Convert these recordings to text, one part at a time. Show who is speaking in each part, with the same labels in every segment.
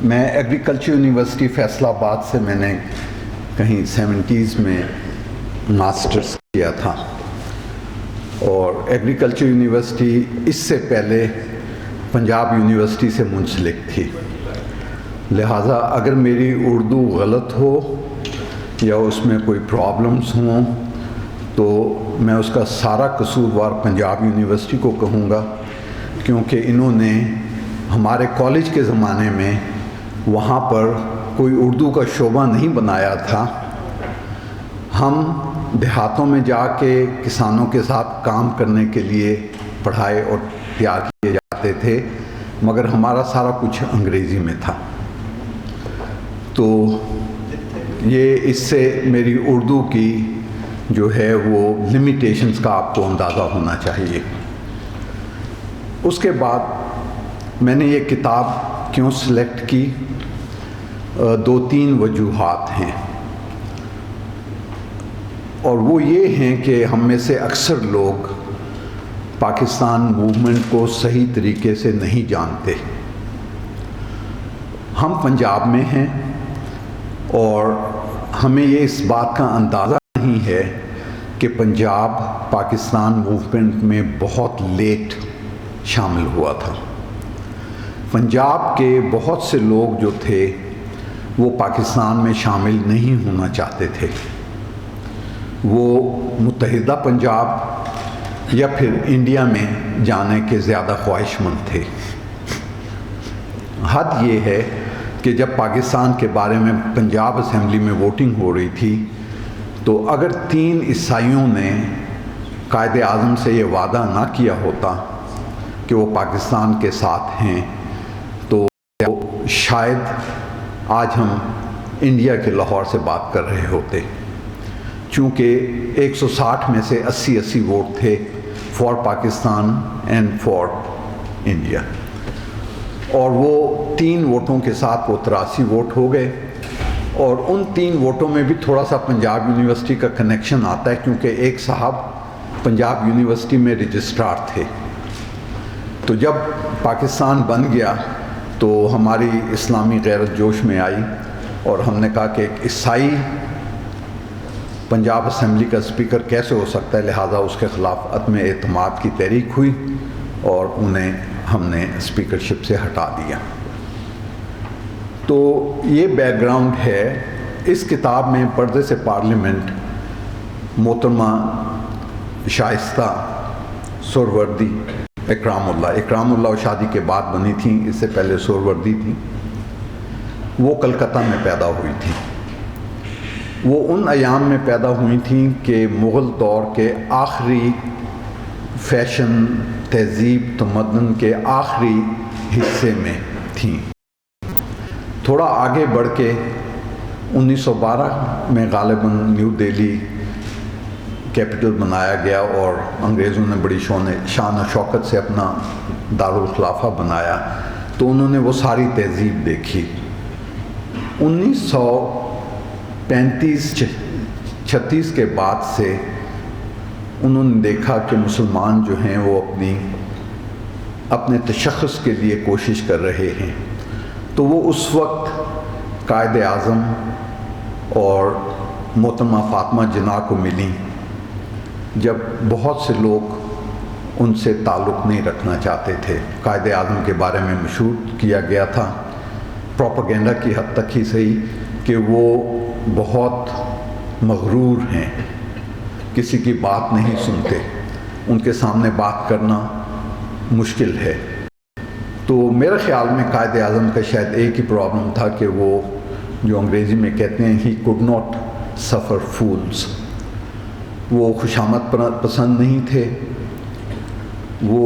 Speaker 1: میں agriculture university Faisal آباد سے میں نے کہیں 70s میں ماسٹرز کیا تھا، اور ایگریکلچر یونیورسٹی اس سے پہلے پنجاب یونیورسٹی سے منسلک تھی، لہٰذا اگر میری اردو غلط ہو یا اس میں کوئی پرابلمز ہوں تو میں اس کا سارا قصوروار پنجاب یونیورسٹی کو کہوں گا، کیونکہ انہوں نے ہمارے کالج کے زمانے میں وہاں پر کوئی اردو کا شعبہ نہیں بنایا تھا۔ ہم دیہاتوں میں جا کے کسانوں کے ساتھ کام کرنے کے لیے پڑھائے اور تیار کیے جاتے تھے، مگر ہمارا سارا کچھ انگریزی میں تھا۔ تو یہ اس سے میری اردو کی جو ہے وہ لمیٹیشنز کا آپ کو اندازہ ہونا چاہیے۔ اس کے بعد میں نے یہ کتاب کیوں سلیکٹ کی، 2-3 وجوہات ہیں، اور وہ یہ ہیں کہ ہم میں سے اکثر لوگ پاکستان موومنٹ کو صحیح طریقے سے نہیں جانتے۔ ہم پنجاب میں ہیں اور ہمیں یہ اس بات کا اندازہ نہیں ہے کہ پنجاب پاکستان موومنٹ میں بہت لیٹ شامل ہوا تھا۔ پنجاب کے بہت سے لوگ جو تھے وہ پاکستان میں شامل نہیں ہونا چاہتے تھے، وہ متحدہ پنجاب یا پھر انڈیا میں جانے کے زیادہ خواہش مند تھے۔ حد یہ ہے کہ جب پاکستان کے بارے میں پنجاب اسمبلی میں ووٹنگ ہو رہی تھی تو اگر 3 عیسائیوں نے قائد اعظم سے یہ وعدہ نہ کیا ہوتا کہ وہ پاکستان کے ساتھ ہیں تو شاید آج ہم انڈیا کے لاہور سے بات کر رہے ہوتے، چونکہ 160 میں سے 80 ووٹ تھے for Pakistan and for India, اور وہ 3 ووٹوں کے ساتھ وہ 83 ووٹ ہو گئے۔ اور ان 3 ووٹوں میں بھی تھوڑا سا پنجاب یونیورسٹی کا کنیکشن آتا ہے، کیونکہ ایک صاحب پنجاب یونیورسٹی میں رجسٹرار تھے۔ تو جب پاکستان بن گیا تو ہماری اسلامی غیرت جوش میں آئی، اور ہم نے کہا کہ ایک عیسائی پنجاب اسمبلی کا اسپیکر کیسے ہو سکتا ہے، لہٰذا اس کے خلاف عدم اعتماد کی تحریک ہوئی اور انہیں ہم نے اسپیکرشپ سے ہٹا دیا۔ تو یہ بیک گراؤنڈ ہے۔ اس کتاب میں پردے سے پارلیمنٹ محترمہ شائستہ سہروردی اکرام اللہ شادی کے بعد بنی تھیں، اس سے پہلے سہروردی تھیں، وہ کلکتہ میں پیدا ہوئی تھیں۔ وہ ان ایام میں پیدا ہوئی تھیں کہ مغل دور کے آخری فیشن، تہذیب، تمدن کے آخری حصے میں تھیں۔ تھوڑا آگے بڑھ کے 1912 میں غالباً نیو دہلی کیپٹل بنایا گیا اور انگریزوں نے بڑی شان و شوکت سے اپنا دارالخلافہ بنایا، تو انہوں نے وہ ساری تہذیب دیکھی۔ 1935-36 کے بعد سے انہوں نے دیکھا کہ مسلمان جو ہیں وہ اپنے تشخص کے لیے کوشش کر رہے ہیں، تو وہ اس وقت قائد اعظم اور محترمہ فاطمہ جناح کو ملیں، جب بہت سے لوگ ان سے تعلق نہیں رکھنا چاہتے تھے۔ قائد اعظم کے بارے میں مشہور کیا گیا تھا، پروپیگنڈا کی حد تک ہی صحیح، کہ وہ بہت مغرور ہیں، کسی کی بات نہیں سنتے، ان کے سامنے بات کرنا مشکل ہے۔ تو میرے خیال میں قائد اعظم کا شاید ایک ہی پرابلم تھا کہ وہ جو انگریزی میں کہتے ہیں ہی could not suffer fools، وہ خوشامد پسند نہیں تھے، وہ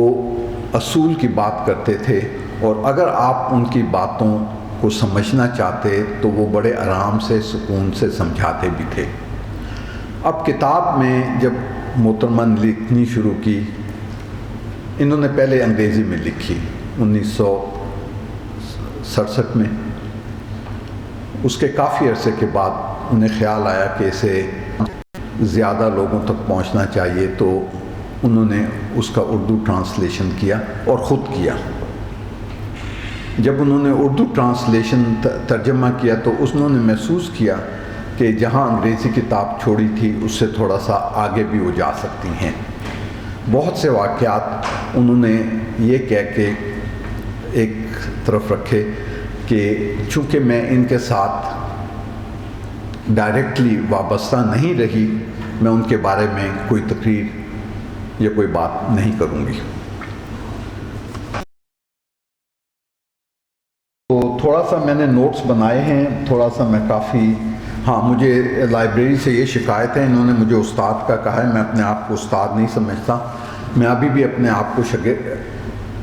Speaker 1: اصول کی بات کرتے تھے، اور اگر آپ ان کی باتوں کو سمجھنا چاہتے تو وہ بڑے آرام سے، سکون سے سمجھاتے بھی تھے۔ اب کتاب میں جب محترمہ نے لکھنی شروع کی، انہوں نے پہلے انگریزی میں لکھی 1967 میں، اس کے کافی عرصے کے بعد انہیں خیال آیا کہ اسے زیادہ لوگوں تک پہنچنا چاہیے، تو انہوں نے اس کا اردو ٹرانسلیشن کیا اور خود کیا۔ جب انہوں نے اردو ٹرانسلیشن ترجمہ کیا تو انہوں نے محسوس کیا کہ جہاں انگریزی کتاب چھوڑی تھی اس سے تھوڑا سا آگے بھی وہ جا سکتی ہیں۔ بہت سے واقعات انہوں نے یہ کہہ کے ایک طرف رکھے کہ چونکہ میں ان کے ساتھ ڈائریکٹلی وابستہ نہیں رہی، میں ان کے بارے میں کوئی تقریر یا کوئی بات نہیں کروں گی۔ تو تھوڑا سا میں نے نوٹس بنائے ہیں، تھوڑا سا میں کافی مجھے لائبریری سے یہ شکایت ہے، انہوں نے مجھے استاد کا کہا ہے، میں اپنے آپ کو استاد نہیں سمجھتا، میں ابھی بھی اپنے آپ کو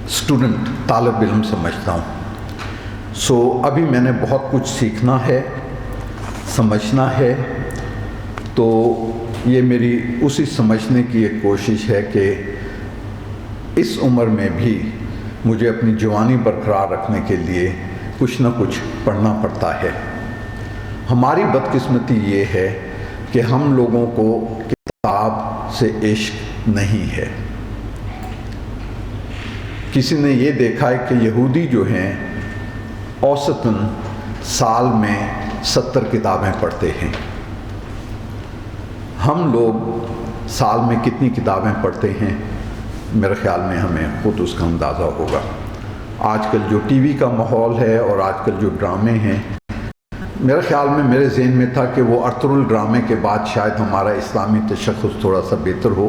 Speaker 1: اسٹوڈنٹ، طالب علم سمجھتا ہوں۔ ابھی میں نے بہت کچھ سیکھنا ہے، سمجھنا ہے، تو یہ میری اسی سمجھنے کی ایک کوشش ہے کہ اس عمر میں بھی مجھے اپنی جوانی برقرار رکھنے کے لیے کچھ نہ کچھ پڑھنا پڑتا ہے۔ ہماری بدقسمتی یہ ہے کہ ہم لوگوں کو کتاب سے عشق نہیں ہے۔ کسی نے یہ دیکھا ہے کہ یہودی جو ہیں اوسطاً سال میں 70 کتابیں پڑھتے ہیں۔ ہم لوگ سال میں کتنی کتابیں پڑھتے ہیں؟ میرے خیال میں ہمیں خود اس کا اندازہ ہوگا۔ آج کل جو ٹی وی کا ماحول ہے اور آج کل جو ڈرامے ہیں، میرے خیال میں میرے ذہن میں تھا کہ وہ ارطغرل ڈرامے کے بعد شاید ہمارا اسلامی تشخص تھوڑا سا بہتر ہو،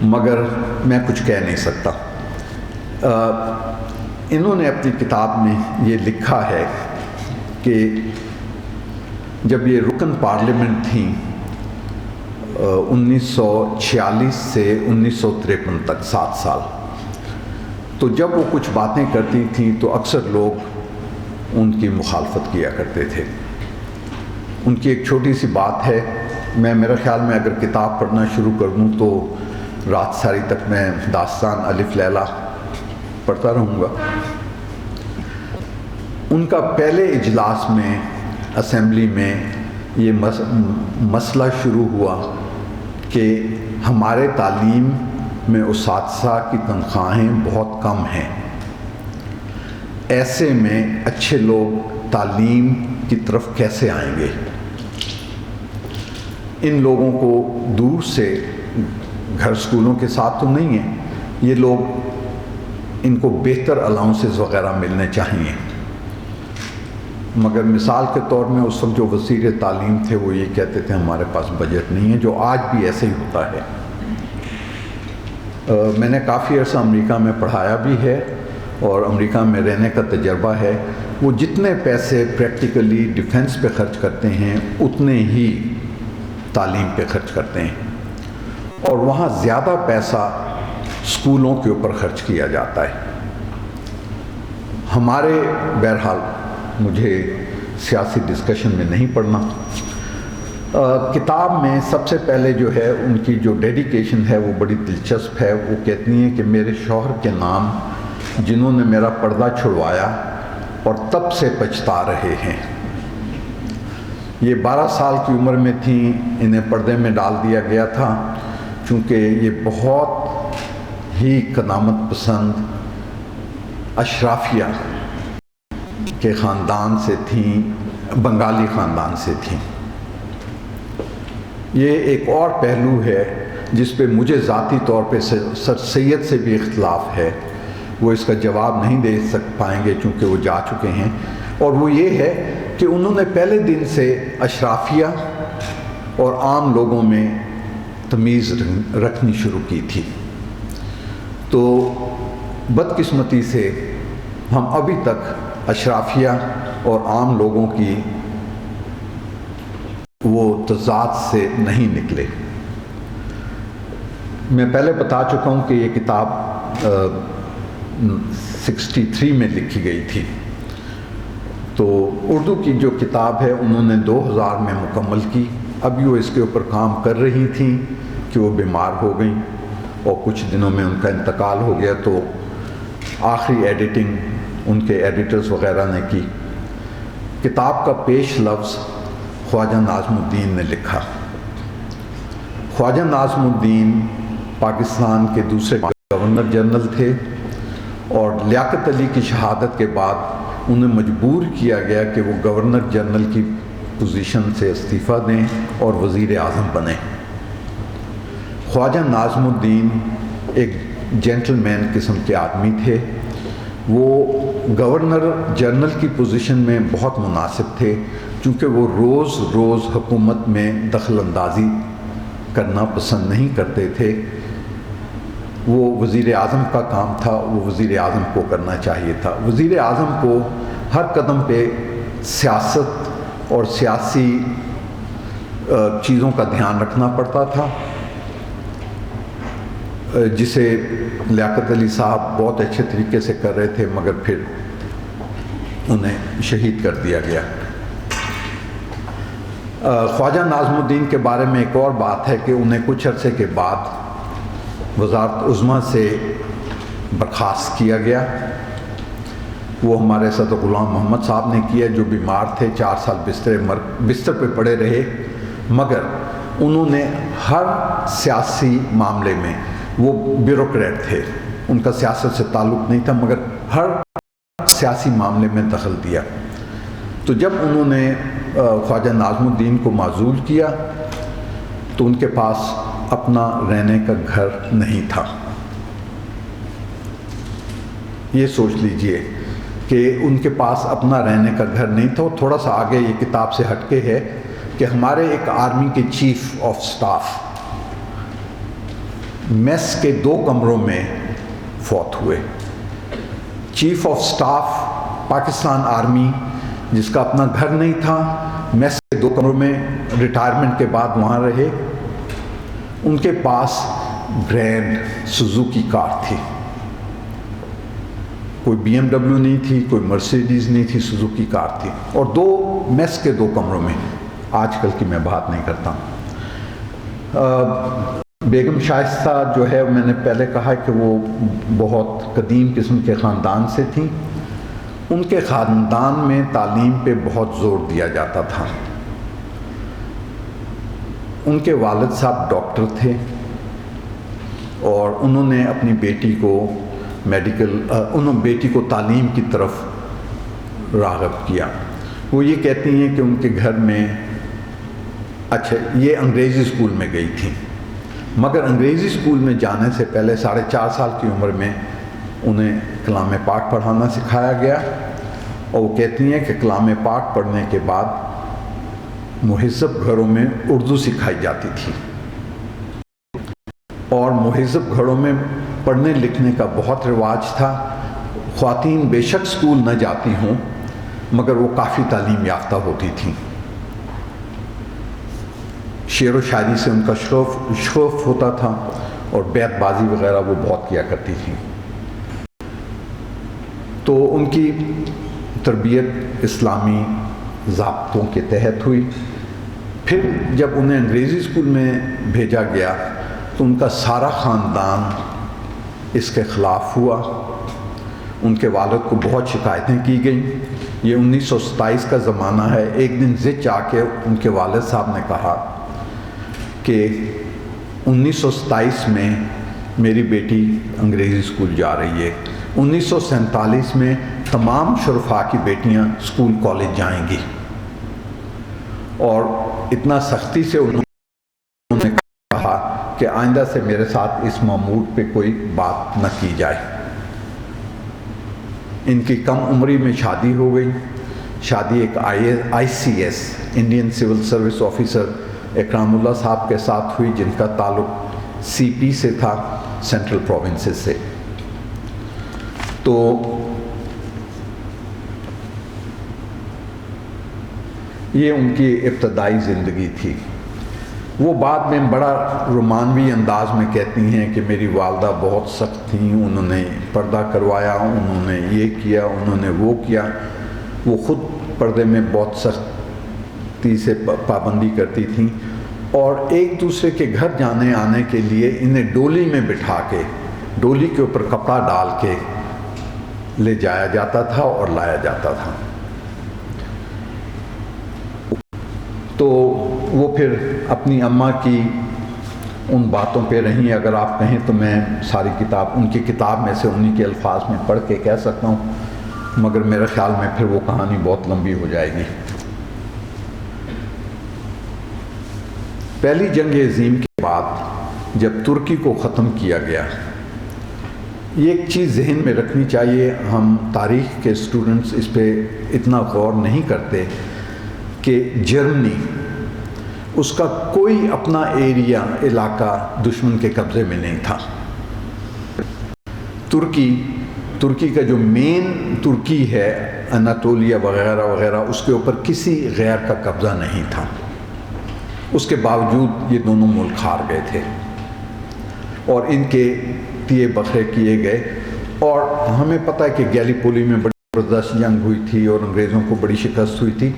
Speaker 1: مگر میں کچھ کہہ نہیں سکتا۔ انہوں نے اپنی کتاب میں یہ لکھا ہے کہ جب یہ رکن پارلیمنٹ تھیں 1946 سے 1953 تک 7 سال، تو جب وہ کچھ باتیں کرتی تھیں تو اکثر لوگ ان کی مخالفت کیا کرتے تھے۔ ان کی ایک چھوٹی سی بات ہے، میرے خیال میں اگر کتاب پڑھنا شروع کر دوں تو رات ساری تک میں داستان الف لیلا پڑھتا رہوں گا۔ ان کا پہلے اجلاس میں اسمبلی میں یہ مسئلہ شروع ہوا کہ ہمارے تعلیم میں اساتذہ کی تنخواہیں بہت کم ہیں، ایسے میں اچھے لوگ تعلیم کی طرف کیسے آئیں گے؟ ان لوگوں کو دور سے گھر اسکولوں کے ساتھ تو نہیں ہیں، یہ لوگ ان کو بہتر الاؤنسز وغیرہ ملنے چاہیے، مگر مثال کے طور میں اس وقت جو وزیر تعلیم تھے وہ یہ کہتے تھے ہمارے پاس بجٹ نہیں ہے، جو آج بھی ایسے ہی ہوتا ہے۔ میں نے کافی عرصہ امریکہ میں پڑھایا بھی ہے اور امریکہ میں رہنے کا تجربہ ہے۔ وہ جتنے پیسے پریکٹیکلی ڈیفنس پہ خرچ کرتے ہیں اتنے ہی تعلیم پہ خرچ کرتے ہیں، اور وہاں زیادہ پیسہ اسکولوں کے اوپر خرچ کیا جاتا ہے۔ ہمارے بہرحال مجھے سیاسی ڈسکشن میں نہیں پڑھنا۔ کتاب میں سب سے پہلے جو ہے ان کی جو ڈیڈیکیشن ہے وہ بڑی دلچسپ ہے۔ وہ کہتی ہیں کہ میرے شوہر کے نام جنہوں نے میرا پردہ چھڑوایا اور تب سے پچھتا رہے ہیں۔ یہ 12 سال کی عمر میں تھیں، انہیں پردے میں ڈال دیا گیا تھا، چونکہ یہ بہت ہی قدامت پسند اشرافیہ کے خاندان سے تھیں، بنگالی خاندان سے تھیں۔ یہ ایک اور پہلو ہے جس پہ مجھے ذاتی طور پہ سر سید سے بھی اختلاف ہے، وہ اس کا جواب نہیں دے پائیں گے چونکہ وہ جا چکے ہیں، اور وہ یہ ہے کہ انہوں نے پہلے دن سے اشرافیہ اور عام لوگوں میں تمیز رکھنی شروع کی تھی۔ تو بدقسمتی سے ہم ابھی تک اشرافیہ اور عام لوگوں کی وہ تضاد سے نہیں نکلے۔ میں پہلے بتا چکا ہوں کہ یہ کتاب 63 میں لکھی گئی تھی، تو اردو کی جو کتاب ہے انہوں نے 2000 میں مکمل کی۔ ابھی وہ اس کے اوپر کام کر رہی تھیں کہ وہ بیمار ہو گئیں اور کچھ دنوں میں ان کا انتقال ہو گیا، تو آخری ایڈیٹنگ ان کے ایڈیٹرز وغیرہ نے کی۔ کتاب کا پیش لفظ خواجہ ناظم الدین نے لکھا۔ خواجہ ناظم الدین پاکستان کے دوسرے گورنر جنرل تھے اور لیاقت علی کی شہادت کے بعد انہیں مجبور کیا گیا کہ وہ گورنر جنرل کی پوزیشن سے استعفیٰ دیں اور وزیر اعظم بنیں۔ خواجہ ناظم الدین ایک جینٹل مین قسم کے آدمی تھے، وہ گورنر جنرل کی پوزیشن میں بہت مناسب تھے، چونکہ وہ روز روز حکومت میں دخل اندازی کرنا پسند نہیں کرتے تھے۔ وہ وزیر اعظم کا کام تھا، وہ وزیر اعظم کو کرنا چاہیے تھا۔ وزیر اعظم کو ہر قدم پہ سیاست اور سیاسی چیزوں کا دھیان رکھنا پڑتا تھا، جسے لیاقت علی صاحب بہت اچھے طریقے سے کر رہے تھے، مگر پھر انہیں شہید کر دیا گیا۔ خواجہ ناظم الدین کے بارے میں ایک اور بات ہے کہ انہیں کچھ عرصے کے بعد وزارت عظمیٰ سے برخاست کیا گیا۔ وہ ہمارے صدر غلام محمد صاحب نے کیا، جو بیمار تھے، 4 سال بستر پہ پڑے رہے، مگر انہوں نے ہر سیاسی معاملے میں، وہ بیوروکریٹ تھے، ان کا سیاست سے تعلق نہیں تھا، مگر ہر سیاسی معاملے میں دخل دیا۔ تو جب انہوں نے خواجہ ناظم الدین کو معزول کیا تو ان کے پاس اپنا رہنے کا گھر نہیں تھا۔ یہ سوچ لیجئے کہ ان کے پاس اپنا رہنے کا گھر نہیں تھا۔ تھوڑا سا آگے یہ کتاب سے ہٹ کے ہے کہ ہمارے ایک آرمی کے چیف آف سٹاف میس کے 2 کمروں میں فوت ہوئے۔ Chief of staff Pakistan army, جس کا اپنا گھر نہیں تھا، میس کے 2 کمروں میں ریٹائرمنٹ کے بعد وہاں رہے۔ ان کے پاس گرینڈ سوزوکی کار تھی، کوئی BMW نہیں تھی، کوئی مرسیڈیز نہیں تھی، سوزوکی کار تھی، اور 2 میس کے 2 کمروں میں۔ آج کل کی میں بات نہیں کرتا۔ بیگم شائستہ جو ہے، میں نے پہلے کہا کہ وہ بہت قدیم قسم کے خاندان سے تھیں۔ ان کے خاندان میں تعلیم پہ بہت زور دیا جاتا تھا۔ ان کے والد صاحب ڈاکٹر تھے اور انہوں نے اپنی بیٹی کو بیٹی کو تعلیم کی طرف راغب کیا۔ وہ یہ کہتی ہیں کہ ان کے گھر میں، اچھا، یہ انگریزی اسکول میں گئی تھی، مگر انگریزی اسکول میں جانے سے پہلے 4.5 سال کی عمر میں انہیں کلام پاک پڑھانا سکھایا گیا، اور وہ کہتی ہیں کہ کلام پاک پڑھنے کے بعد مہذب گھروں میں اردو سکھائی جاتی تھی، اور مہذب گھروں میں پڑھنے لکھنے کا بہت رواج تھا۔ خواتین بے شک اسکول نہ جاتی ہوں، مگر وہ کافی تعلیم یافتہ ہوتی تھیں۔ شعر و شاعری سے ان کا شوق ہوتا تھا، اور بیت بازی وغیرہ وہ بہت کیا کرتی تھیں۔ تو ان کی تربیت اسلامی ضابطوں کے تحت ہوئی۔ پھر جب انہیں انگریزی اسکول میں بھیجا گیا تو ان کا سارا خاندان اس کے خلاف ہوا۔ ان کے والد کو بہت شکایتیں کی گئیں۔ یہ 1927 کا زمانہ ہے۔ ایک دن زچ آ کے ان کے والد صاحب نے کہا کہ 1927 میں میری بیٹی انگریزی اسکول جا رہی ہے، 1947 میں تمام شرفاء کی بیٹیاں اسکول کالج جائیں گی، اور اتنا سختی سے انہوں نے کہا کہ آئندہ سے میرے ساتھ اس معمول پہ کوئی بات نہ کی جائے۔ ان کی کم عمری میں شادی ہو گئی۔ شادی ایک ICS Indian civil service officer Ikram Ullah صاحب کے ساتھ ہوئی، جن کا تعلق CP سے تھا، سینٹرل پروونسز سے۔ تو یہ ان کی ابتدائی زندگی تھی۔ وہ بعد میں بڑا رومانوی انداز میں کہتی ہیں کہ میری والدہ بہت سخت تھیں، انہوں نے پردہ کروایا، انہوں نے یہ کیا، انہوں نے وہ کیا۔ وہ خود پردے میں بہت سختی سے پابندی کرتی تھیں، اور ایک دوسرے کے گھر جانے آنے کے لیے انہیں ڈولی میں بٹھا کے، ڈولی کے اوپر کپڑا ڈال کے لے جایا جاتا تھا اور لایا جاتا تھا۔ تو وہ پھر اپنی اماں کی ان باتوں پہ رہیں. اگر آپ کہیں تو میں ساری کتاب ان کی کتاب میں سے انہی کے الفاظ میں پڑھ کے کہہ سکتا ہوں، مگر میرے خیال میں پھر وہ کہانی بہت لمبی ہو جائے گی. پہلی جنگ عظیم کے بعد جب ترکی کو ختم کیا گیا، یہ ایک چیز ذہن میں رکھنی چاہیے، ہم تاریخ کے اسٹوڈنٹس اس پہ اتنا غور نہیں کرتے کہ جرمنی، اس کا کوئی اپنا ایریا، علاقہ دشمن کے قبضے میں نہیں تھا. ترکی کا جو مین ترکی ہے، اناطولیہ وغیرہ وغیرہ، اس کے اوپر کسی غیر کا قبضہ نہیں تھا. اس کے باوجود یہ دونوں ملک ہار گئے تھے اور ان کے تیے بکھرے کیے گئے. اور ہمیں پتہ ہے کہ گیلی پولی میں بڑی زبردست جنگ ہوئی تھی اور انگریزوں کو بڑی شکست ہوئی تھی.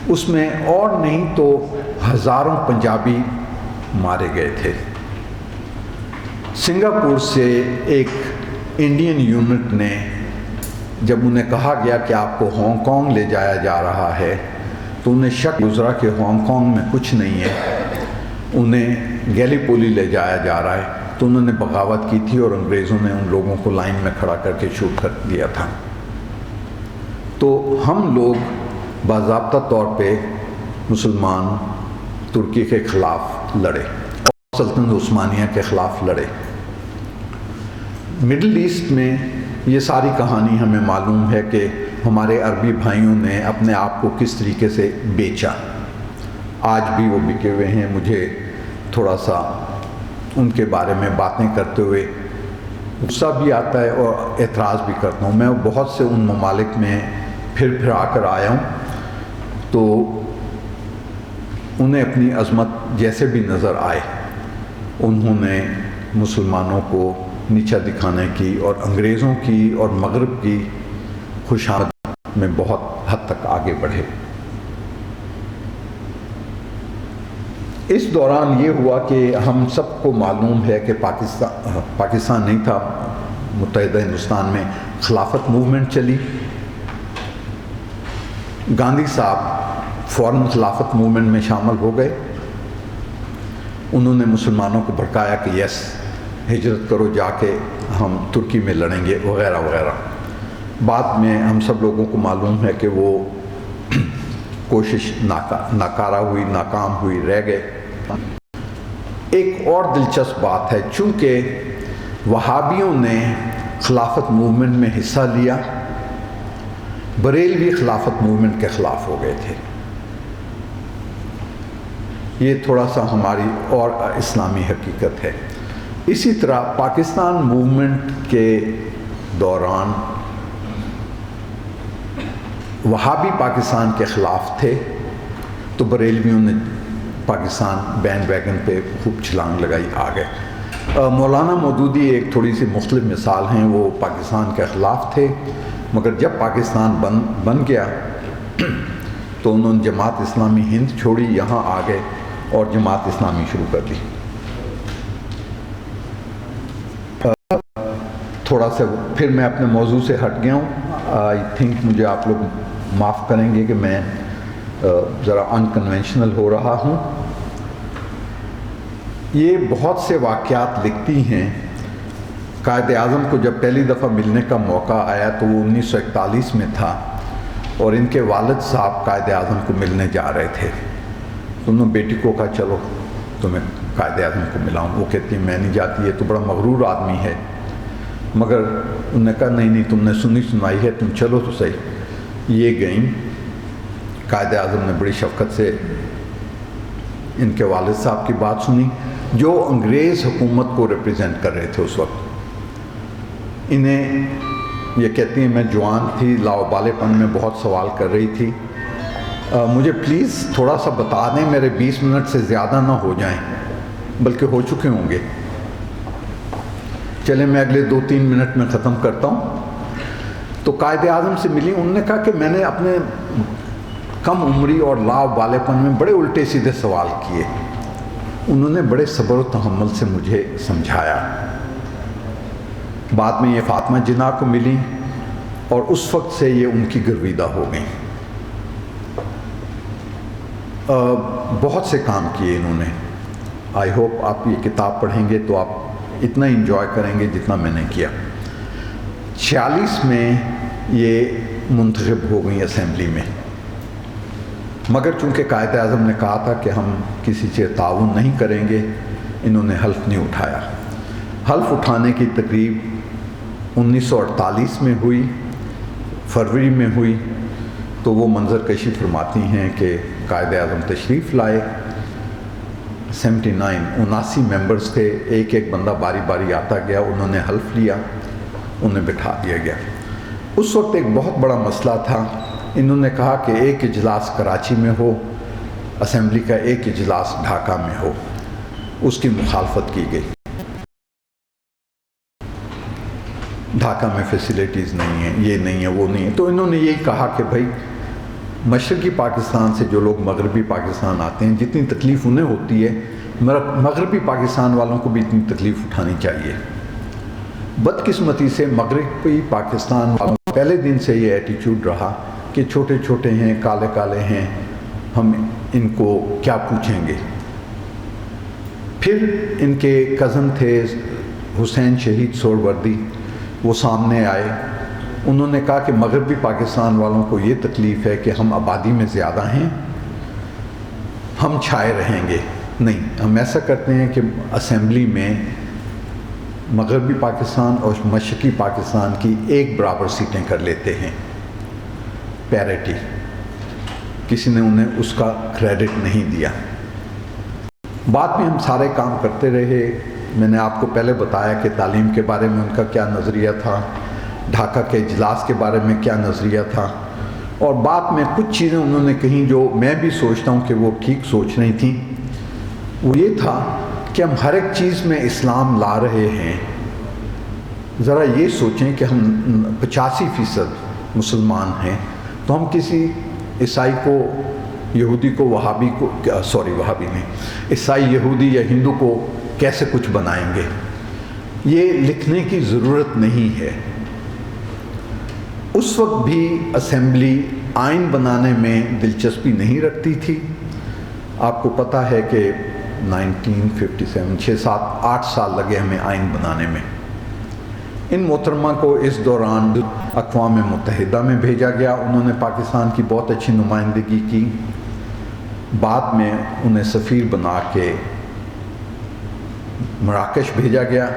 Speaker 1: اس میں اور نہیں تو ہزاروں پنجابی مارے گئے تھے. سنگاپور سے ایک انڈین یونٹ نے جب انہیں کہا گیا کہ آپ کو ہانگ کانگ لے جایا جا رہا ہے، تو انہیں شک گزرا کہ ہانگ کانگ میں کچھ نہیں ہے، انہیں گیلی پولی لے جایا جا رہا ہے. تو انہوں نے بغاوت کی تھی اور انگریزوں نے ان لوگوں کو لائن میں کھڑا کر کے شوٹ کر دیا تھا. تو ہم لوگ باضابطہ طور پہ مسلمان ترکی کے خلاف لڑے اور سلطنت عثمانیہ کے خلاف لڑے. مڈل ایسٹ میں یہ ساری کہانی ہمیں معلوم ہے کہ ہمارے عربی بھائیوں نے اپنے آپ کو کس طریقے سے بیچا. آج بھی وہ بکے ہوئے ہیں. مجھے تھوڑا سا ان کے بارے میں باتیں کرتے ہوئے غصہ بھی آتا ہے اور اعتراض بھی کرتا ہوں. میں بہت سے ان ممالک میں پھر آ کر آیا ہوں، تو انہیں اپنی عظمت جیسے بھی نظر آئے، انہوں نے مسلمانوں کو نیچا دکھانے کی اور انگریزوں کی اور مغرب کی خوشامد میں بہت حد تک آگے بڑھے. اس دوران یہ ہوا کہ ہم سب کو معلوم ہے کہ پاکستان نہیں تھا، متحدہ ہندوستان میں خلافت موومنٹ چلی. گاندھی صاحب فوراً خلافت موومنٹ میں شامل ہو گئے. انہوں نے مسلمانوں کو بھڑکایا کہ یس، ہجرت کرو، جا کے ہم ترکی میں لڑیں گے وغیرہ وغیرہ. بعد میں ہم سب لوگوں کو معلوم ہے کہ وہ کوشش ناکارہ ہوئی، ناکام ہوئی، رہ گئے. ایک اور دلچسپ بات ہے، چونکہ وہابیوں نے خلافت موومنٹ میں حصہ لیا، بریلوی خلافت موومنٹ کے خلاف ہو گئے تھے. یہ تھوڑا سا ہماری اور اسلامی حقیقت ہے. اسی طرح پاکستان موومنٹ کے دوران وہابی پاکستان کے خلاف تھے، تو بریلویوں نے پاکستان بینڈ ویگن پہ خوب چھلانگ لگائی، آ گئے. مولانا مودودی ایک تھوڑی سی مختلف مثال ہیں. وہ پاکستان کے خلاف تھے، مگر جب پاکستان بن گیا تو انہوں نے جماعت اسلامی ہند چھوڑی، یہاں آ گئے اور جماعت اسلامی شروع کر دی. تھوڑا سا پھر میں اپنے موضوع سے ہٹ گیا ہوں. آئی تھنک مجھے آپ لوگ معاف کریں گے کہ میں ذرا انکنونشنل ہو رہا ہوں. یہ بہت سے واقعات لکھتی ہیں. قائد اعظم کو جب پہلی دفعہ ملنے کا موقع آیا تو وہ 1941 میں تھا، اور ان کے والد صاحب قائد اعظم کو ملنے جا رہے تھے. انہوں نے بیٹی کو کہا چلو تمہیں قائد اعظم کو ملاؤں. وہ کہتی ہے میں نہیں جاتی، یہ تو بڑا مغرور آدمی ہے. مگر انہوں نے کہا نہیں تم نے سنائی ہے، تم چلو تو صحیح. یہ گئیں. قائد اعظم نے بڑی شفقت سے ان کے والد صاحب کی بات سنی، جو انگریز حکومت کو ریپریزنٹ کر رہے تھے اس وقت. انہیں یہ کہتی ہیں میں جوان تھی، لاؤبالے پن میں بہت سوال کر رہی تھی. مجھے پلیز تھوڑا سا بتا دیں، میرے 20 منٹ سے زیادہ نہ ہو جائیں، بلکہ ہو چکے ہوں گے. چلیں میں اگلے 2-3 منٹ میں ختم کرتا ہوں. تو قائد اعظم سے ملی. انہوں نے کہا کہ میں نے اپنے کم عمری اور لاؤبالے پن میں بڑے الٹے سیدھے سوال کیے. انہوں نے بڑے صبر و تحمل سے مجھے سمجھایا. بعد میں یہ فاطمہ جناح کو ملی اور اس وقت سے یہ ان کی گرویدہ ہو گئیں. بہت سے کام کیے انہوں نے. آئی ہوپ آپ یہ کتاب پڑھیں گے تو آپ اتنا انجوائے کریں گے جتنا میں نے کیا۔ 46 میں یہ منتخب ہو گئی اسمبلی میں، مگر چونکہ قائد اعظم نے کہا تھا کہ ہم کسی سے تعاون نہیں کریں گے، انہوں نے حلف نہیں اٹھایا۔ حلف اٹھانے کی تقریب 1948 میں ہوئی، فروری میں ہوئی، تو وہ منظر کشی فرماتی ہیں کہ قائد اعظم تشریف لائے، 79 ممبرز تھے، ایک ایک بندہ باری باری آتا گیا، انہوں نے حلف لیا، انہیں بٹھا دیا گیا۔ اس وقت ایک بہت بڑا مسئلہ تھا، انہوں نے کہا کہ ایک اجلاس کراچی میں ہو، اسمبلی کا ایک اجلاس ڈھاکہ میں ہو، اس کی مخالفت کی گئی۔ ڈھاکہ میں فیسیلیٹیز نہیں ہیں، یہ نہیں ہے، وہ نہیں ہے، تو انہوں نے یہی کہا کہ بھائی مشرقی پاکستان سے جو لوگ مغربی پاکستان آتے ہیں، جتنی تکلیف انہیں ہوتی ہے مغربی پاکستان والوں کو بھی اتنی تکلیف اٹھانی چاہیے۔ بدقسمتی سے مغربی پاکستان والوں کو پہلے دن سے یہ ایٹیچیوڈ رہا کہ چھوٹے چھوٹے ہیں، کالے کالے ہیں، ہم ان کو کیا پوچھیں گے۔ پھر ان کے کزن تھے حسین شہید سہروردی، وہ سامنے آئے، انہوں نے کہا کہ مغربی پاکستان والوں کو یہ تکلیف ہے کہ ہم آبادی میں زیادہ ہیں، ہم چھائے رہیں گے، نہیں، ہم ایسا کرتے ہیں کہ اسمبلی میں مغربی پاکستان اور مشرقی پاکستان کی ایک برابر سیٹیں کر لیتے ہیں، پیرٹی۔ کسی نے انہیں اس کا کریڈٹ نہیں دیا۔ بعد میں ہم سارے کام کرتے رہے، میں نے آپ کو پہلے بتایا کہ تعلیم کے بارے میں ان کا کیا نظریہ تھا، ڈھاکہ کے اجلاس کے بارے میں کیا نظریہ تھا، اور بعد میں کچھ چیزیں انہوں نے کہیں جو میں بھی سوچتا ہوں کہ وہ ٹھیک سوچ رہی تھیں۔ وہ یہ تھا کہ ہم ہر ایک چیز میں اسلام لا رہے ہیں، ذرا یہ سوچیں کہ ہم 85% مسلمان ہیں، تو ہم کسی عیسائی کو، یہودی کو، وہابی کو، وہابی نہیں، عیسائی، یہودی یا ہندو کو کیسے کچھ بنائیں گے، یہ لکھنے کی ضرورت نہیں ہے۔ اس وقت بھی اسمبلی آئین بنانے میں دلچسپی نہیں رکھتی تھی۔ آپ کو پتہ ہے کہ 1957 8 سال لگے ہمیں آئین بنانے میں۔ ان محترمہ کو اس دوران اقوام متحدہ میں بھیجا گیا، انہوں نے پاکستان کی بہت اچھی نمائندگی کی، بعد میں انہیں سفیر بنا کے مراکش بھیجا گیا،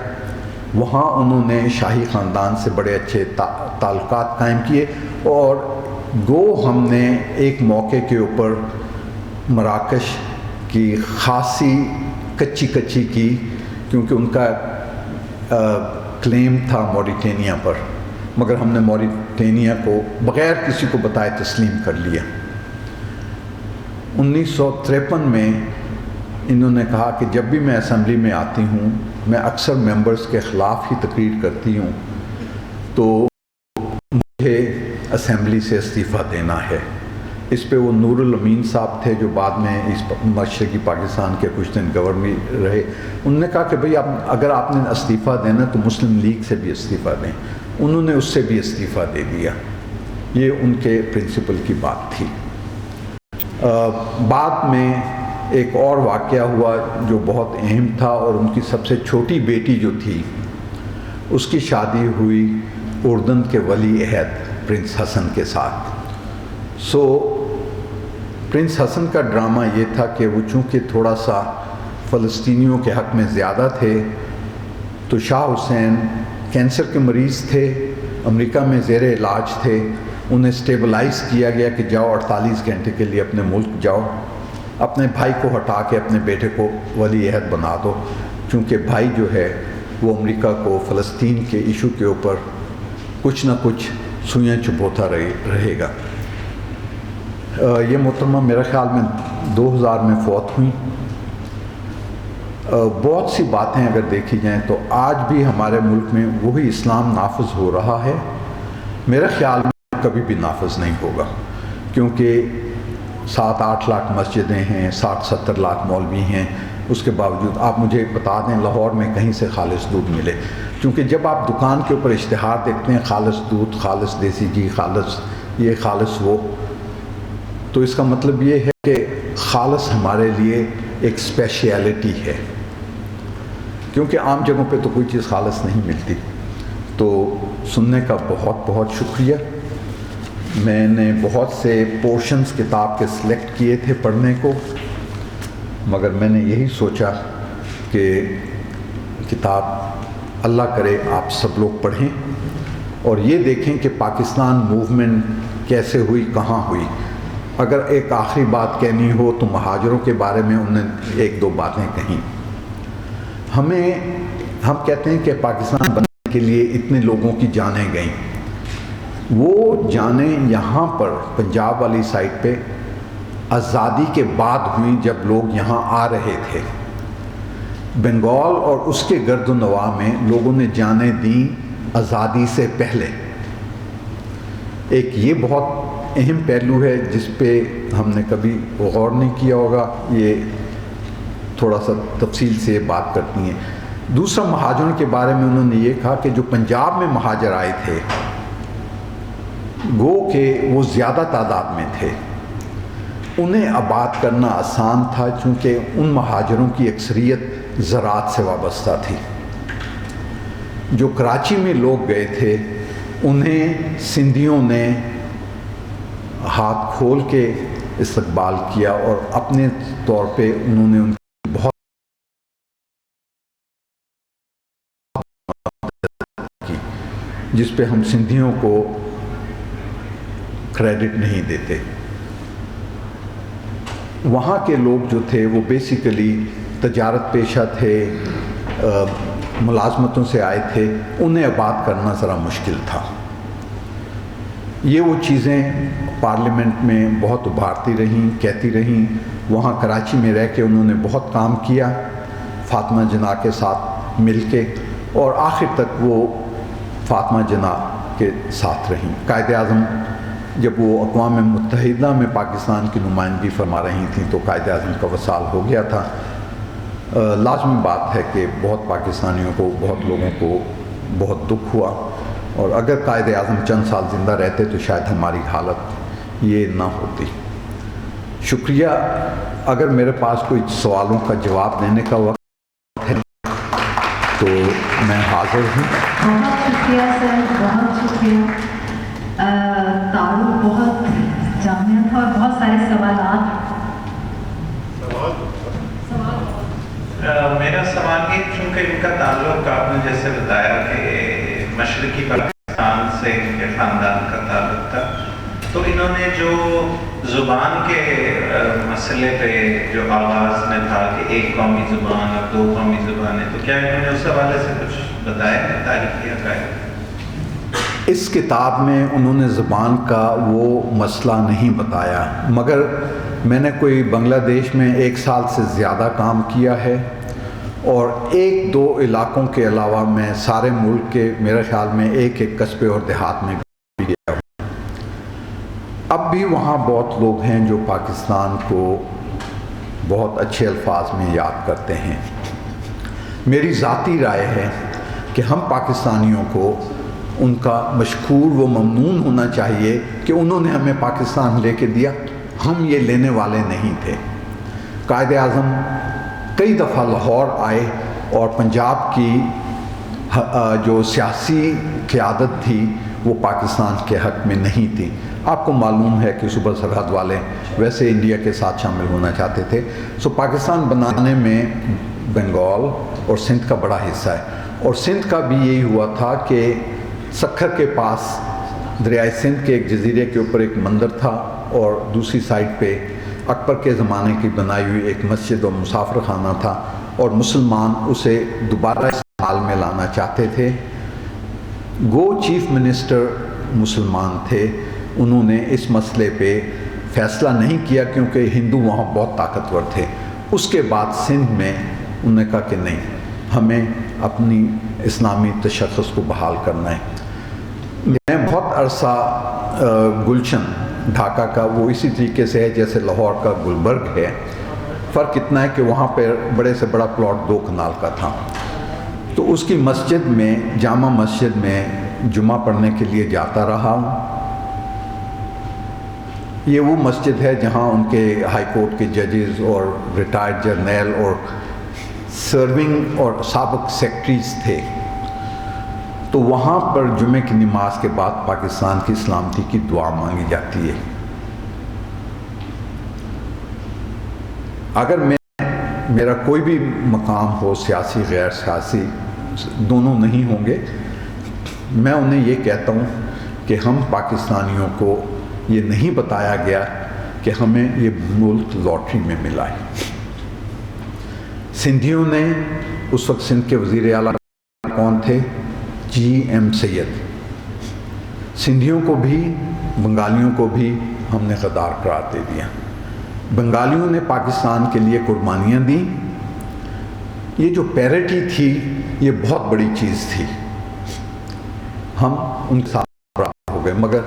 Speaker 1: وہاں انہوں نے شاہی خاندان سے بڑے اچھے تعلقات قائم کیے، اور گو ہم نے ایک موقع کے اوپر مراکش کی خاصی کچی کی، کیونکہ ان کا کلیم تھا موریٹینیا پر، مگر ہم نے موریٹینیا کو بغیر کسی کو بتائے تسلیم کر لیا۔ 1953 میں انہوں نے کہا کہ جب بھی میں اسمبلی میں آتی ہوں، میں اکثر ممبرز کے خلاف ہی تقریر کرتی ہوں، تو مجھے اسمبلی سے استعفیٰ دینا ہے۔ اس پہ وہ نور الامین صاحب تھے جو بعد میں اس مشرقی پاکستان کے کچھ دن گورنر رہے، انہوں نے کہا کہ بھئی اگر آپ نے استعفیٰ دینا تو مسلم لیگ سے بھی استعفیٰ دیں، انہوں نے اس سے بھی استعفیٰ دے دیا۔ یہ ان کے پرنسپل کی بات تھی۔ بعد میں ایک اور واقعہ ہوا جو بہت اہم تھا، اور ان کی سب سے چھوٹی بیٹی جو تھی اس کی شادی ہوئی اردن کے ولی عہد پرنس حسن کے ساتھ۔ پرنس حسن کا ڈرامہ یہ تھا کہ وہ چونکہ تھوڑا سا فلسطینیوں کے حق میں زیادہ تھے، تو شاہ حسین کینسر کے مریض تھے، امریکہ میں زیر علاج تھے، انہیں سٹیبلائز کیا گیا کہ جاؤ 48 گھنٹے کے لیے اپنے ملک جاؤ، اپنے بھائی کو ہٹا کے اپنے بیٹے کو ولی عہد بنا دو، چونکہ بھائی جو ہے وہ امریکہ کو فلسطین کے ایشو کے اوپر کچھ نہ کچھ سوئیاں چبوتا رہے گا۔ یہ محترمہ میرے خیال میں 2000 میں فوت ہوئی۔ بہت سی باتیں اگر دیکھی جائیں تو آج بھی ہمارے ملک میں وہی اسلام نافذ ہو رہا ہے، میرے خیال میں کبھی بھی نافذ نہیں ہوگا، کیونکہ 7-8 لاکھ مسجدیں ہیں، 60-70 لاکھ مولوی ہیں، اس کے باوجود آپ مجھے بتا دیں لاہور میں کہیں سے خالص دودھ ملے، کیونکہ جب آپ دکان کے اوپر اشتہار دیکھتے ہیں خالص دودھ، خالص دیسی گھی، خالص یہ، خالص وہ، تو اس کا مطلب یہ ہے کہ خالص ہمارے لیے ایک اسپیشیلٹی ہے، کیونکہ عام جگہوں پہ تو کوئی چیز خالص نہیں ملتی۔ تو سننے کا بہت بہت شکریہ۔ میں نے بہت سے پورشنز کتاب کے سلیکٹ کیے تھے پڑھنے کو، مگر میں نے یہی سوچا کہ کتاب اللہ کرے آپ سب لوگ پڑھیں اور یہ دیکھیں کہ پاکستان موومنٹ کیسے ہوئی، کہاں ہوئی۔ اگر ایک آخری بات کہنی ہو تو مہاجروں کے بارے میں انہوں نے ایک دو باتیں کہیں۔ ہم کہتے ہیں کہ پاکستان بننے کے لیے اتنے لوگوں کی جانیں گئیں، وہ جانیں یہاں پر پنجاب والی سائڈ پہ آزادی کے بعد ہوئی، جب لوگ یہاں آ رہے تھے۔ بنگال اور اس کے گرد و نواح میں لوگوں نے جانیں دیں آزادی سے پہلے۔ ایک یہ بہت اہم پہلو ہے جس پہ ہم نے کبھی غور نہیں کیا ہوگا، یہ تھوڑا سا تفصیل سے بات کرتی ہیں۔ دوسرا، مہاجروں کے بارے میں انہوں نے یہ کہا کہ جو پنجاب میں مہاجر آئے تھے گو کہ وہ زیادہ تعداد میں تھے، انہیں آباد کرنا آسان تھا چونکہ ان مہاجروں کی اکثریت زراعت سے وابستہ تھی۔ جو کراچی میں لوگ گئے تھے انہیں سندھیوں نے ہاتھ کھول کے استقبال کیا اور اپنے طور پہ انہوں نے ان کی بہت کی، جس پہ ہم سندھیوں کو کریڈٹ نہیں دیتے۔ وہاں کے لوگ جو تھے وہ بیسیکلی تجارت پیشہ تھے، ملازمتوں سے آئے تھے، انہیں آباد کرنا ذرا مشکل تھا۔ یہ وہ چیزیں پارلیمنٹ میں بہت ابھارتی رہیں، کہتی رہیں۔ وہاں کراچی میں رہ کے انہوں نے بہت کام کیا فاطمہ جناح کے ساتھ مل کے، اور آخر تک وہ فاطمہ جناح کے ساتھ رہیں۔ قائد اعظم جب وہ اقوام متحدہ میں پاکستان کی نمائندگی فرما رہی تھیں تو قائد اعظم کا وصال ہو گیا تھا۔ لازمی بات ہے کہ بہت پاکستانیوں کو، بہت لوگوں کو بہت دکھ ہوا، اور اگر قائد اعظم چند سال زندہ رہتے تو شاید ہماری حالت یہ نہ ہوتی۔ شکریہ۔ اگر میرے پاس کوئی سوالوں کا جواب دینے کا وقت ہے تو میں حاضر ہوں۔
Speaker 2: بہت شکریہ سر، بہت شکریہ۔ تعارف بہت جامع تھا اور بہت سارے سوالات۔
Speaker 3: میرا سوال یہ، چونکہ ان کا تعلق آپ نے جیسے بتایا کہ مشرقی پاکستان سے ان کے خاندان کا تعلق تھا، تو انہوں نے جو زبان کے مسئلے پہ جو آغاز میں تھا کہ ایک قومی زبان اور دو قومی زبانیں، تو کیا انہوں نے اس حوالے سے کچھ بتایا ہے تاریخی حقائق؟
Speaker 1: اس کتاب میں انہوں نے زبان کا وہ مسئلہ نہیں بتایا، مگر میں نے کوئی بنگلہ دیش میں 1 سال سے زیادہ کام کیا ہے، اور 1-2 علاقوں کے علاوہ میں سارے ملک کے میرے خیال میں ایک قصبے اور دیہات میں گیا ہوں۔ اب بھی وہاں بہت لوگ ہیں جو پاکستان کو بہت اچھے الفاظ میں یاد کرتے ہیں۔ میری ذاتی رائے ہے کہ ہم پاکستانیوں کو ان کا مشکور و ممنون ہونا چاہیے کہ انہوں نے ہمیں پاکستان لے کے دیا، ہم یہ لینے والے نہیں تھے۔ قائد اعظم کئی دفعہ لاہور آئے اور پنجاب کی جو سیاسی قیادت تھی وہ پاکستان کے حق میں نہیں تھی۔ آپ کو معلوم ہے کہ صوبہ سرحد والے ویسے انڈیا کے ساتھ شامل ہونا چاہتے تھے، سو پاکستان بنانے میں بنگال اور سندھ کا بڑا حصہ ہے، اور سندھ کا بھی یہی ہوا تھا کہ سکھر کے پاس دریائے سندھ کے ایک جزیرے کے اوپر ایک مندر تھا، اور دوسری سائڈ پہ اکبر کے زمانے کی بنائی ہوئی ایک مسجد اور مسافر خانہ تھا، اور مسلمان اسے دوبارہ استعمال میں لانا چاہتے تھے۔ گو چیف منسٹر مسلمان تھے، انہوں نے اس مسئلے پہ فیصلہ نہیں کیا کیونکہ ہندو وہاں بہت طاقتور تھے۔ اس کے بعد سندھ میں انہوں نے کہا کہ نہیں، ہمیں اپنی اسلامی تشخص کو بحال کرنا ہے۔ میں بہت عرصہ گلشن ڈھاکہ کا وہ اسی طریقے سے ہے جیسے لاہور کا گلبرگ ہے، فرق اتنا ہے کہ وہاں پہ بڑے سے بڑا پلاٹ 2 کنال کا تھا، تو اس کی مسجد میں، جامع مسجد میں جمعہ پڑھنے کے لیے جاتا رہا ہوں۔ یہ وہ مسجد ہے جہاں ان کے ہائی کورٹ کے ججز اور ریٹائرڈ جرنیل اور سرونگ اور سابق سیکٹریز تھے. تو وہاں پر جمعہ کی نماز کے بعد پاکستان کی سلامتی کی دعا مانگی جاتی ہے. اگر میرا کوئی بھی مقام ہو، سیاسی غیر سیاسی دونوں نہیں ہوں گے، میں انہیں یہ کہتا ہوں کہ ہم پاکستانیوں کو یہ نہیں بتایا گیا کہ ہمیں یہ ملک لاٹری میں ملا ہے. سندھیوں نے اس وقت سندھ کے وزیر اعلیٰ کون تھے؟ جی ایم سید. سندھیوں کو بھی بنگالیوں کو بھی ہم نے غدار قرار دے دیا. بنگالیوں نے پاکستان کے لیے قربانیاں دیں. یہ جو پیرٹی تھی یہ بہت بڑی چیز تھی. ہم ان کے ساتھ برابر ہو گئے. مگر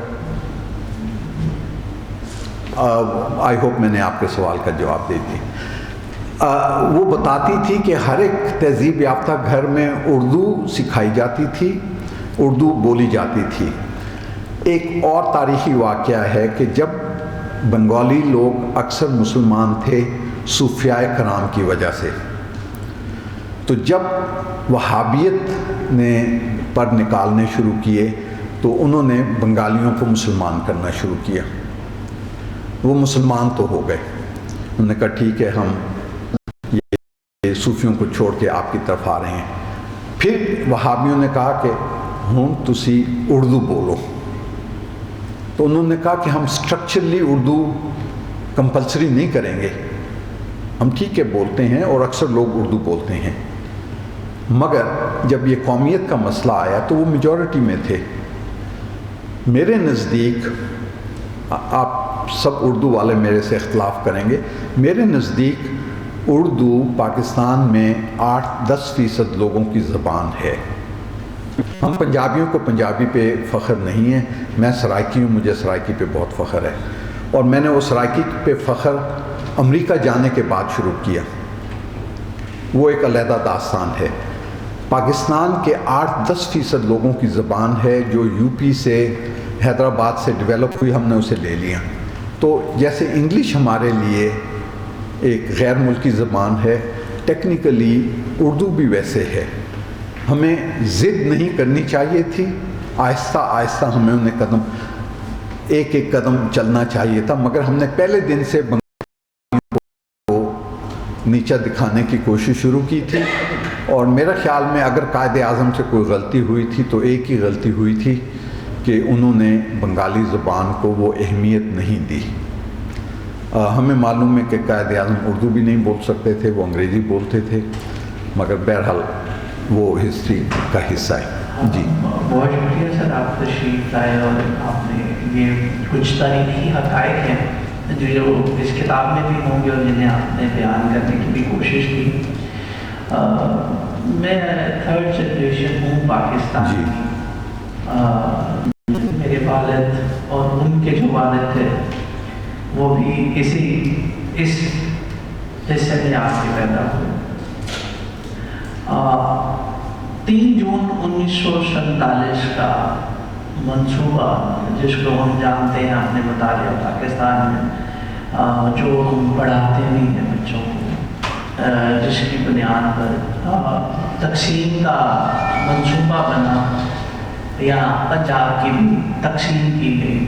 Speaker 1: آئی ہوپ میں نے آپ کے سوال کا جواب دے دیا. وہ بتاتی تھی کہ ہر ایک تہذیب یافتہ گھر میں اردو سکھائی جاتی تھی، اردو بولی جاتی تھی. ایک اور تاریخی واقعہ ہے کہ جب بنگالی لوگ اکثر مسلمان تھے صوفیاء کرام کی وجہ سے، تو جب وہابیت نے پر نکالنے شروع کیے تو انہوں نے بنگالیوں کو مسلمان کرنا شروع کیا. وہ مسلمان تو ہو گئے. انہوں نے کہا ٹھیک ہے ہم یہ صوفیوں کو چھوڑ کے آپ کی طرف آ رہے ہیں. پھر وہابیوں نے کہا کہ ہم تسی اردو بولو. تو انہوں نے کہا کہ ہم سٹرکچرلی اردو کمپلسری نہیں کریں گے، ہم ٹھیک ہے بولتے ہیں اور اکثر لوگ اردو بولتے ہیں. مگر جب یہ قومیت کا مسئلہ آیا تو وہ میجورٹی میں تھے. میرے نزدیک، آپ سب اردو والے میرے سے اختلاف کریں گے، میرے نزدیک اردو پاکستان میں 8-10% لوگوں کی زبان ہے. ہم پنجابیوں کو پنجابی پہ فخر نہیں ہے. میں سرائکی ہوں، مجھے سرائکی پہ بہت فخر ہے، اور میں نے وہ سرائکی پہ فخر امریکہ جانے کے بعد شروع کیا. وہ ایک علیحدہ داستان ہے. پاکستان کے 8-10% لوگوں کی زبان ہے جو یو پی سے، حیدرآباد سے ڈیولپ ہوئی، ہم نے اسے لے لیا. تو جیسے انگلش ہمارے لیے ایک غیر ملکی زبان ہے، ٹیکنیکلی اردو بھی ویسے ہے. ہمیں ضد نہیں کرنی چاہیے تھی، آہستہ آہستہ ہمیں انہیں ایک ایک قدم چلنا چاہیے تھا. مگر ہم نے پہلے دن سے بنگالیوں کو نیچا دکھانے کی کوشش شروع کی تھی. اور میرا خیال میں اگر قائد اعظم سے کوئی غلطی ہوئی تھی تو ایک ہی غلطی ہوئی تھی کہ انہوں نے بنگالی زبان کو وہ اہمیت نہیں دی. ہمیں معلوم ہے کہ قائد اعظم اردو بھی نہیں بول سکتے تھے، وہ انگریزی بولتے تھے. مگر بہرحال وہ ہسٹری کا حصہ ہے. جی
Speaker 4: بہت شکریہ سر، آپ تشریف لائے اور آپ نے یہ کچھ تاریخی حقائق ہیں جو اس کتاب میں بھی ہوں گے اور جنہیں آپ نے بیان کرنے کی بھی کوشش کی. میں 3rd جنریشن ہوں پاکستان کی. میرے والد اور ان کے جو والد تھے وہ بھی اس حصے میں آ کے پیدا ہوئے. 3 جون 1947 کا منصوبہ جس کو ہم جانتے ہیں، آپ نے بتا دیا، پاکستان میں جو ہم پڑھاتے بھی ہیں بچوں کو، جس کی بنیاد پر تقسیم کا منصوبہ بنا یا پنجاب کی بھی تقسیم کی گئی.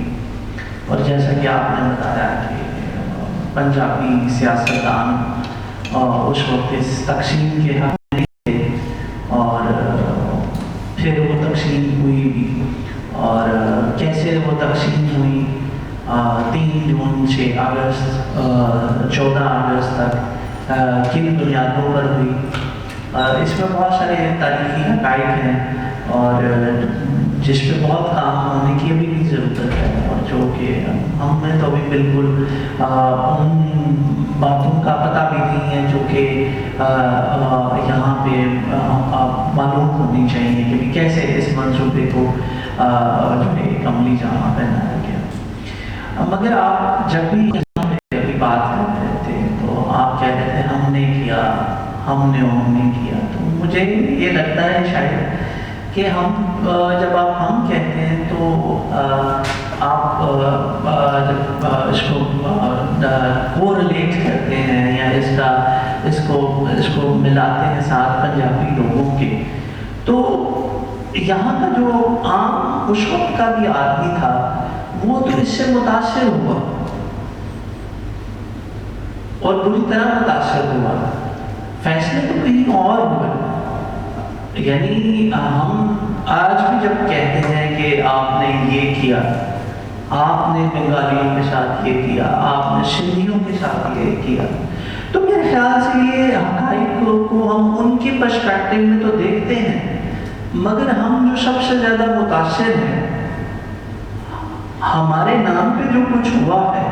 Speaker 4: اور جیسا کہ آپ نے بتایا کہ پنجابی سیاستدان اس وقت اس تقسیم کے حق نہیں تھے، اور پھر وہ تقسیم ہوئی بھی. اور کیسے وہ تقسیم ہوئی، 3 جون سے 14 اگست تک کن بنیادوں پر ہوئی. اس میں بہت سارے تاریخی حقائق ہیں اور جس پہ بہت کام ہونے کی ابھی بھی ضرورت ہے، اور جو کہ ہم نے تو ابھی بالکل ان باتوں کا پتہ بھی نہیں ہے جو کہ یہاں پہ معلوم ہونی چاہیے کہ کیسے اس منصوبے کو جو ہے عملی جامہ پہنایا گیا. مگر آپ جب بھی یہاں پہ ابھی بات کرتے تھے تو آپ کہتے تھے ہم نے کیا، ہم نے کیا. تو مجھے یہ لگتا ہے شاید کہ ہم جب آپ ہم کہتے ہیں تو آپ جب اس کو کوریلیٹ کرتے ہیں یا اس کو ملاتے ہیں ساتھ پنجابی لوگوں کے، تو یہاں کا جو عام اس وقت کا بھی آدمی تھا وہ تو اس سے متاثر ہوا اور بری طرح متاثر ہوا. فیصلے تو کہیں اور ہوئے. یعنی ہم آج بھی جب کہتے ہیں کہ آپ نے یہ کیا، آپ نے بنگالیوں کے ساتھ یہ کیا، آپ نے سندھیوں کے ساتھ یہ کیا، تو میرے خیال سے یہ حقائق کو ہم ان کی پرسپیکٹیو میں تو دیکھتے ہیں، مگر ہم جو سب سے زیادہ متاثر ہیں ہمارے نام پہ جو کچھ ہوا ہے،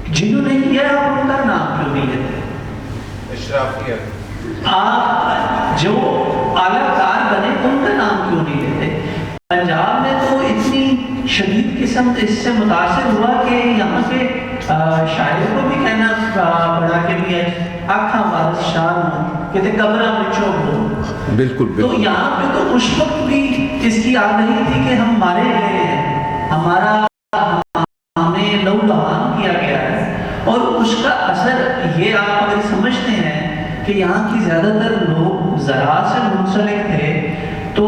Speaker 4: جنہوں نے کیا آپ ان کا نام کیوں نہیں لیتے؟ آپ جو اعلیٰ کار بنے ان کا نام کیوں نہیں لیتے؟ پنجاب میں تو اتنی شدید قسم اس سے متاثر ہوا کہ یہاں کے شاعر کو بھی کہنا پڑا کہ بھی آکھاں وارث شان ہوں کہ قبرہ مچو ہو.
Speaker 1: بالکل
Speaker 4: تو یہاں پہ تو اس وقت بھی اس کی آگہی تھی کہ ہم مارے گئے ہیں، ہمیں لو لہان کیا گیا ہے، اور اس کا اثر یہ آپ اگر سمجھتے ہیں کہ یہاں کی زیادہ تر لوگ زراعت سے منسلک تھے تو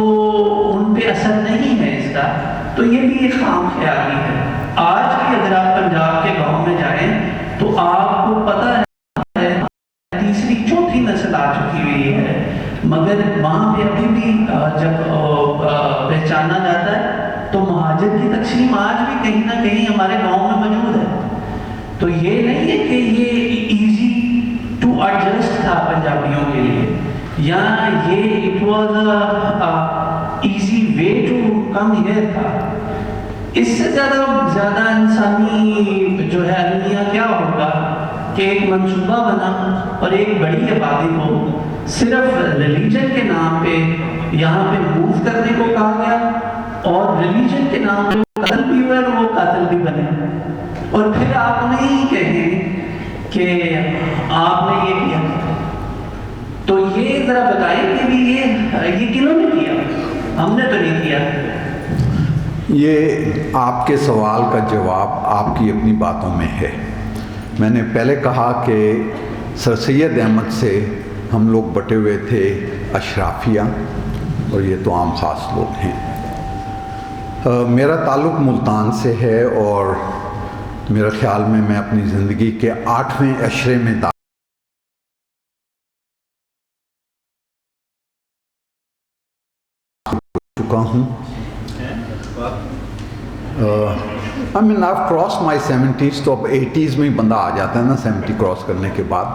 Speaker 4: ان پہ اثر نہیں ہے اس کا، تو یہ بھی ایک خام خیالی ہے. آج بھی اگر آپ پنجاب کے گاؤں میں جائیں تو آپ کو پتہ ہے تیسری چوتھی نسل آ چکی ہوئی ہے، مگر وہاں پہ ابھی بھی جب پہچانا جاتا ہے تو مہاجر کی تقسیم آج بھی کہیں نہ کہیں ہمارے گاؤں میں موجود ہے. تو یہ نہیں ہے کہ یہ ایزی ٹو ایڈجسٹ تھا پنجابیوں کے لیے، یا یہ it was easy way to come here تھا. اس سے زیادہ انسانی جو ہے المیہ کیا ہوگا کہ ایک منصوبہ بنا اور ایک بڑی آبادی کو صرف ریلیجن کے نام پہ یہاں پہ موو کرنے کو کہا گیا، اور ریلیجن کے نام پہ قتل بھی ہوئے اور وہ قاتل بھی بنے، اور پھر آپ نہیں کہیں کہ آپ نے یہ کیا. تو یہ ذرا بتائیں کہ بھی یہ کنہوں نے کیا؟ ہم نے تو نہیں کیا.
Speaker 1: یہ آپ کے سوال کا جواب آپ کی اپنی باتوں میں ہے. میں نے پہلے کہا کہ سر سید احمد سے ہم لوگ بٹے ہوئے تھے اشرافیہ، اور یہ تو عام خاص لوگ ہیں. میرا تعلق ملتان سے ہے، اور میرا خیال میں اپنی زندگی کے 8ویں عشرے میں چکا ہوں. I mean I've crossed my 70s، تو اب 80s میں ہی بندہ آ جاتا ہے نا 70 کراس کرنے کے بعد.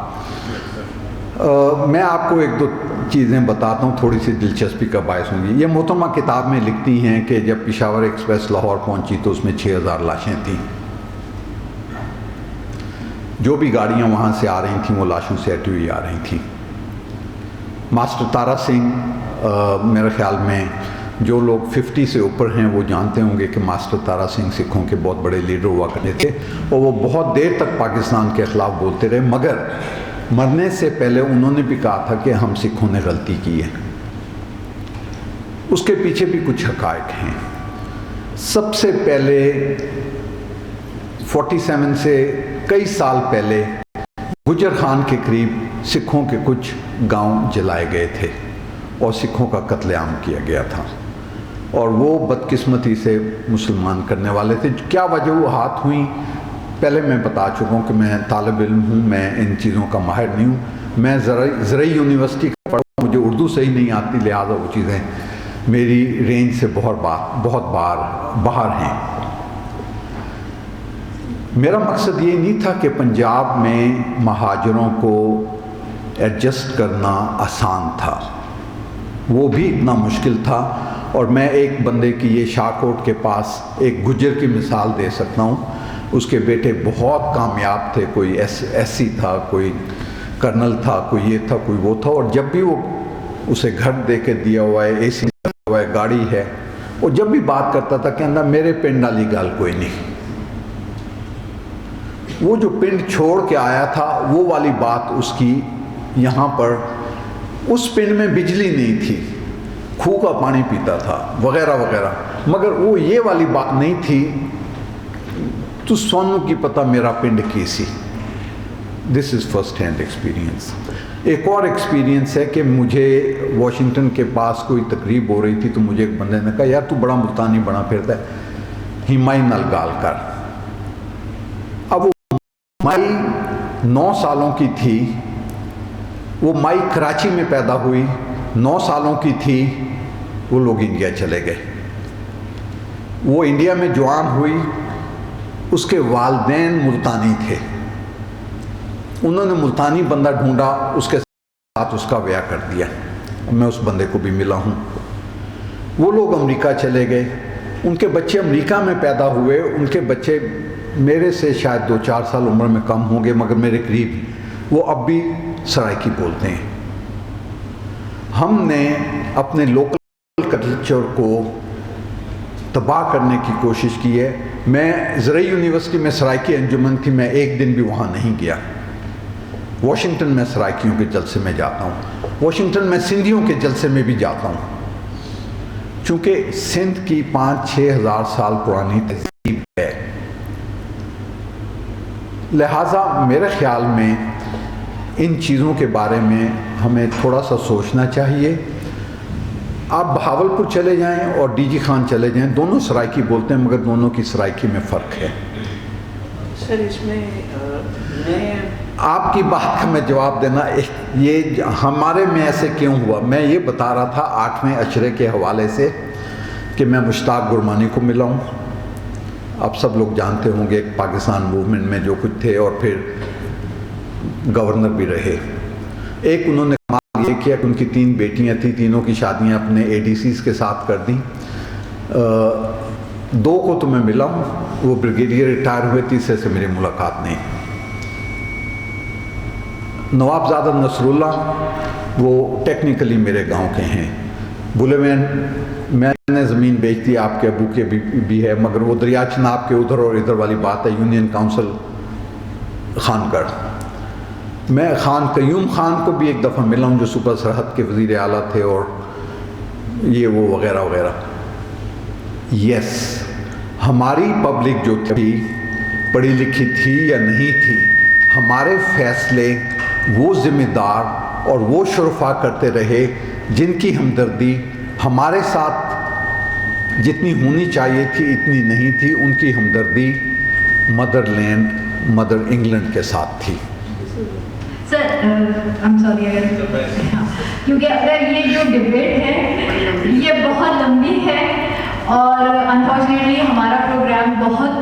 Speaker 1: میں آپ کو ایک دو چیزیں بتاتا ہوں، تھوڑی سی دلچسپی کا باعث ہوں گی. یہ محترمہ کتاب میں لکھتی ہیں کہ جب پشاور ایکسپریس لاہور پہنچی تو اس میں 6000 لاشیں تھیں. جو بھی گاڑیاں وہاں سے آ رہی تھیں وہ لاشوں سے ہٹی ہوئی آ رہی تھیں. ماسٹر تارا سنگھ، میرے خیال میں جو لوگ 50 سے اوپر ہیں وہ جانتے ہوں گے کہ ماسٹر تارا سنگھ سکھوں کے بہت بڑے لیڈر ہوا کرتے تھے، اور وہ بہت دیر تک پاکستان کے خلاف بولتے رہے، مگر مرنے سے پہلے انہوں نے بھی کہا تھا کہ ہم سکھوں نے غلطی کی ہے. اس کے پیچھے بھی کچھ حقائق ہیں. سب سے پہلے 47 سے کئی سال پہلے گجر خان کے قریب سکھوں کے کچھ گاؤں جلائے گئے تھے اور سکھوں کا قتل عام کیا گیا تھا، اور وہ بدقسمتی سے مسلمان کرنے والے تھے. کیا وجوہات ہوئیں پہلے میں بتا چکا ہوں کہ میں طالب علم ہوں، میں ان چیزوں کا ماہر نہیں ہوں. میں زرعی یونیورسٹی کا پڑھا ہوں، مجھے اردو صحیح نہیں آتی، لہٰذا وہ چیزیں میری رینج سے بہت باہر ہیں. میرا مقصد یہ نہیں تھا کہ پنجاب میں مہاجروں کو ایڈجسٹ کرنا آسان تھا، وہ بھی اتنا مشکل تھا. اور میں ایک بندے کی یہ شاہکوٹ کے پاس ایک گجر کی مثال دے سکتا ہوں. اس کے بیٹے بہت کامیاب تھے، کوئی ایس سی تھا، کوئی کرنل تھا، کوئی یہ تھا، کوئی وہ تھا، اور جب بھی وہ اسے گھر دے کے دیا ہوا ہے، اے سی دیا ہوا ہے، گاڑی ہے، وہ جب بھی بات کرتا تھا کہ اندر میرے پنڈ والی گال کوئی نہیں. وہ جو پنڈ چھوڑ کے آیا تھا وہ والی بات اس کی یہاں پر، اس پنڈ میں بجلی نہیں تھی، کھوہ کا پانی پیتا تھا وغیرہ وغیرہ، مگر وہ یہ والی بات نہیں تھی تو سونو کی پتہ میرا پنڈ کی سی. دس از فرسٹ ہینڈ ایکسپیرینس. ایک اور ایکسپیرینس ہے کہ مجھے واشنگٹن کے پاس کوئی تقریب ہو رہی تھی تو مجھے ایک بندے نے کہا یار تو بڑا ملتانی بنا پھرتا ہے, ہمائی نال گال کر. اب وہ مائی 9 سالوں کی تھی, وہ مائی کراچی میں پیدا ہوئی, 9 سالوں کی تھی, وہ لوگ انڈیا چلے گئے. وہ انڈیا میں جوان ہوئی, اس کے والدین ملتانی تھے, انہوں نے ملتانی بندہ ڈھونڈا, اس کے ساتھ اس کا بیاہ کر دیا. میں اس بندے کو بھی ملا ہوں. وہ لوگ امریکہ چلے گئے, ان کے بچے امریکہ میں پیدا ہوئے. ان کے بچے میرے سے شاید 2-4 سال عمر میں کم ہوں گے مگر میرے قریب. وہ اب بھی سرائکی بولتے ہیں. ہم نے اپنے لوکل کلچر کو تباہ کرنے کی کوشش کی ہے. میں زرعی یونیورسٹی میں سرائکی انجمن تھی, میں ایک دن بھی وہاں نہیں گیا. واشنگٹن میں سرائکیوں کے جلسے میں جاتا ہوں, واشنگٹن میں سندھیوں کے جلسے میں بھی جاتا ہوں, چونکہ سندھ کی 5-6 ہزار سال پرانی تہذیب ہے. لہٰذا میرے خیال میں ان چیزوں کے بارے میں ہمیں تھوڑا سا سوچنا چاہیے. آپ بہاولپور چلے جائیں اور ڈی جی خان چلے جائیں, دونوں سرائکی بولتے ہیں مگر دونوں کی سرائکی میں فرق ہے.
Speaker 4: سر اس میں
Speaker 1: آپ کی بات کا میں جواب دینا, یہ ہمارے میں ایسے کیوں ہوا, میں یہ بتا رہا تھا 8ویں عشرے کے حوالے سے کہ میں مشتاق گرمانی کو ملا ہوں. آپ سب لوگ جانتے ہوں گے پاکستان موومنٹ میں جو کچھ تھے اور پھر گورنر بھی رہے. ایک انہوں نے کمال یہ کیا کہ ان کی 3 بیٹیاں تھیں, تینوں کی شادیاں اپنے اے ڈی سیز کے ساتھ کر دیں. 2 کو تو میں ملا ہوں, وہ بریگیڈیئر ریٹائر ہوئے, تیسرے سے میری ملاقات نہیں. نواب زادہ نصر اللہ وہ ٹیکنیکلی میرے گاؤں کے ہیں. بولے میں نے زمین بیچ دی, آپ کے ابو کے بھی ہے مگر وہ دریا چناب کے ادھر اور ادھر والی بات ہے, یونین کاؤنسل خان گڑھ. میں خان قیوم خان کو بھی ایک دفعہ ملا ہوں جو صوبہ سرحد کے وزیر اعلیٰ تھے اور یہ وہ وغیرہ وغیرہ. یس, ہماری پبلک جو تھی پڑھی لکھی تھی یا نہیں تھی, ہمارے فیصلے وہ ذمہ دار اور وہ شرفا کرتے رہے جن کی ہمدردی ہمارے ساتھ جتنی ہونی چاہیے تھی اتنی نہیں تھی. ان کی ہمدردی مدر لینڈ, مدر انگلینڈ کے ساتھ تھی.
Speaker 2: سر I'm sorry کیونکہ اگر یہ جو ڈبیٹ ہے یہ بہت لمبی ہے اور انفارچونیٹلی ہمارا پروگرام بہت